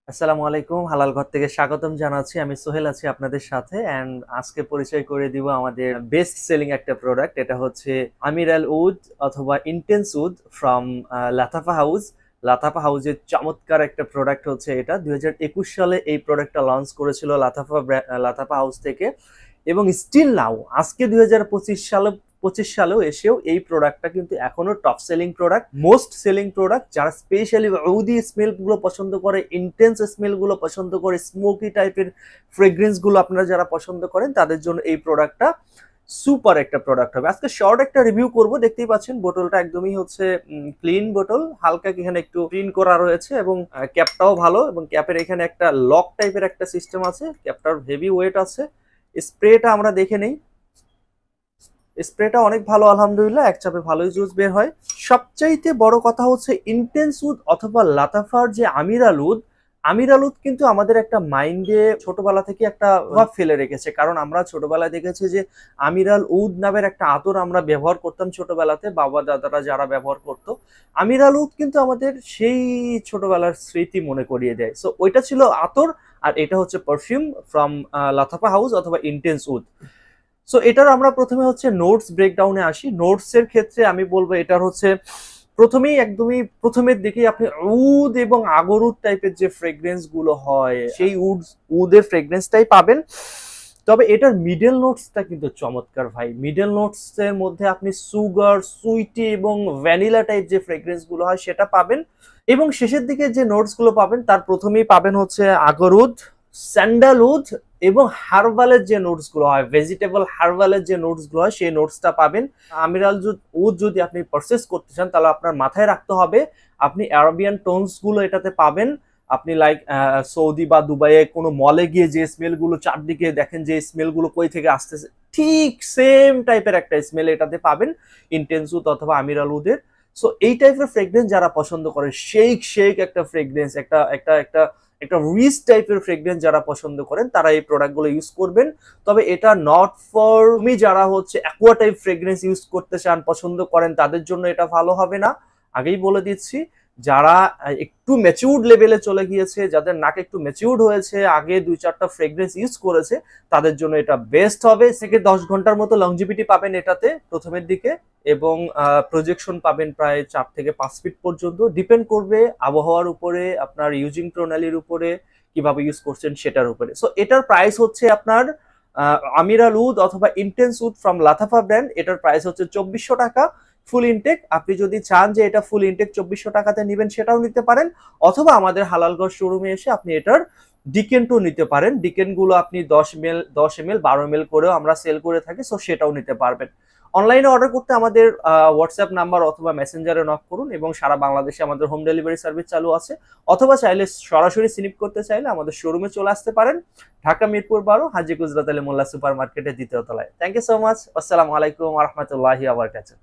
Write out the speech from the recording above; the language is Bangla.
আসসালামু আলাইকুম, হালাল ঘর থেকে স্বাগতম জানাচ্ছি। আমি সোহেল আছি আপনাদের সাথে। অ্যান্ড আজকে পরিচয় করে দিব আমাদের বেস্ট সেলিং একটা প্রোডাক্ট। এটা হচ্ছে আমিরাল উড অথবা ইন্টেন্স উড ফ্রম লাথাফা হাউস। লাথাফা হাউসের চমৎকার একটা প্রোডাক্ট হচ্ছে এটা। 2021 সালে এই প্রোডাক্টটা লঞ্চ করেছিল লাথাফা হাউস থেকে, এবং স্টিল নাও আজকে 2025 সালেও এসেও এই প্রোডাক্টটা কিন্তু এখনো top selling product, most selling product. যারা স্পেশালি উদি স্মেল গুলো পছন্দ করে, ইন্টেন্স স্মেল গুলো পছন্দ করে, স্মোকি টাইপের ফ্রেগ্রেন্স গুলো আপনারা যারা পছন্দ করেন তাদের জন্য এই প্রোডাক্টটা সুপার একটা প্রোডাক্ট হবে। আজকে শর্ট একটা রিভিউ করব। দেখতেই পাচ্ছেন বোতলটা একদমই হচ্ছে ক্লিন বোতল, হালকা এখানে একটু ক্লিন করা রয়েছে, এবং ক্যাপটাও ভালো, এবং ক্যাপের এখানে একটা লক টাইপের একটা সিস্টেম আছে। ক্যাপটার হেভি ওয়েট আছে। স্প্রেটা আমরা দেখে নেই। স্প্রেটা অনেক ভালো, আলহামদুলিল্লাহ, এক চাপে ভালোই জুস বের হয়। সবচাইতে বড় কথা হচ্ছে ইন্টেন্স উড অথবা লাতাফার যে আমিরাল উড, আমিরাল উড কিন্তু আমাদের একটা মাইন্ডে ছোটবেলা থেকে একটা প্রভাব ফেলে রেখেছে। কারণ আমরা ছোটবেলায় দেখেছি যে আমিরাল উড নামের একটা আতর আমরা ব্যবহার করতাম ছোটবেলাতে, বাবা দাদারা যারা ব্যবহার করতো। আমিরাল উড কিন্তু আমাদের সেই ছোটবেলার স্মৃতি মনে করিয়ে দেয়। সো ওইটা ছিল আতর, আর এটা হচ্ছে পারফিউম ফ্রম লাথাফা হাউস অথবা ইন্টেন্স উড। সো এটার আমরা প্রথমে হচ্ছে নোটস ব্রেকডাউনে আসি। নোটস এর ক্ষেত্রে আমি বলবো এটার হচ্ছে প্রথমেই একদমই প্রথমের দিকে আপনি উড এবং আগরুদ টাইপের যে ফ্রেগ্রেন্স গুলো হয় সেই উডের ফ্রেগ্রেন্সটাই পাবেন। তবে এটার মিডল নোটসটা কিন্তু চমৎকার ভাই। মিডল নোটস এর মধ্যে আপনি সুগার, সুইটি এবং ভ্যানিলা টাইপ যে ফ্রেগ্রেন্স গুলো হয় সেটা পাবেন, এবং শেষের দিকে যে নোটস গুলো পাবেন তার প্রথমেই পাবেন হচ্ছে আগরুদ, স্যান্ডালউড এবং হার্বালের যে নোটস গুলো হয়, ভেজিটেবল হার্বালের যে নোটস গুলো হয় সেই নোটসটা পাবেন। আমিরাল উড যদি আপনি পারচেস করতে চান তাহলে আপনার মাথায় রাখতে হবে আপনি অ্যারাবিয়ান টোনস গুলো এটাতে পাবেন। আপনি লাইক সৌদি বা দুবাইয়ে কোনো মলে গিয়ে যে স্মেল গুলো চারদিকে দেখেন যে স্মেল গুলো কই থেকে আসতেছে, ঠিক সেম টাইপের একটা স্মেল এটাতে পাবেন ইন্টেন্স উড অথবা আমিরাল উডের। সো এই টাইপের ফ্রেগ্রেন্স যারা পছন্দ করে, শেক শেক একটা ফ্রেগ্রেন্স, একটা একটা একটা একটা রিচ টাইপের ফ্রেগ্রেন্স যারা পছন্দ করেন তারা এই প্রোডাক্টগুলো ইউজ করবেন। তবে এটা নট ফর মি, যারা হচ্ছে অ্যাকোয়া টাইপ ফ্রেগ্রেন্স ইউজ করতে চান, পছন্দ করেন, তাদের জন্য এটা ভালো হবে না। আগেই বলে দিচ্ছি, যারা একটু ম্যাচিউরড লেভেলে চলে গিয়েছে, যাদের নাকে একটু ম্যাচিউরড হয়েছে, আগে 2-4টা ফ্রেগ্রেন্স ইউজ করেছে, তাদের জন্য এটা বেস্ট হবে। থেকে 10 ঘন্টার মতো লংজিভিটি পাবেন এটাতে প্রথমের দিকে, এবং প্রজেকশন পাবেন প্রায় 4 থেকে 5 ফিট পর্যন্ত। ডিপেন্ড করবে আবহাওয়ার উপরে, আপনার ইউজিং প্রণালীর উপরে, কিভাবে ইউজ করছেন সেটার উপরে। সো এটার প্রাইস হচ্ছে আপনার আমিরাল উড অথবা ইন্টেন্স উড ফ্রম লাথাফা ব্র্যান্ড, এটার প্রাইস হচ্ছে 2400 টাকা ফুল ইনটেক। আপনি যদি চান যে এটা ফুল ইনটেক 2400 টাকাতে নেবেন সেটাও নিতে পারেন, অথবা আমাদের হালালগড় শোরুমে এসে আপনি এটার ডিকেনও নিতে পারেন। ডিকেন গুলো আপনি 10 ml 12 ml করেও আমরা সেল করে থাকি, সো সেটাও নিতে পারবেন। অনলাইনে অর্ডার করতে আমাদের হোয়াটসঅ্যাপ নাম্বার অথবা মেসেঞ্জারে নক করুন, এবং সারা বাংলাদেশে আমাদের হোম ডেলিভারি সার্ভিস চালু আছে। অথবা চাইলে সরাসরি সিনিপ করতে চাইলে আমাদের শোরুমে চলে আসতে পারেন, ঢাকা মিরপুর 12, হাজী গুজরাত আলী মোল্লা সুপার মার্কেটের দ্বিতীয় তলায়। Thank you so much. আসসালামু আলাইকুম ওয়া রাহমাতুল্লাহি ওয়া বারাকাতুহু।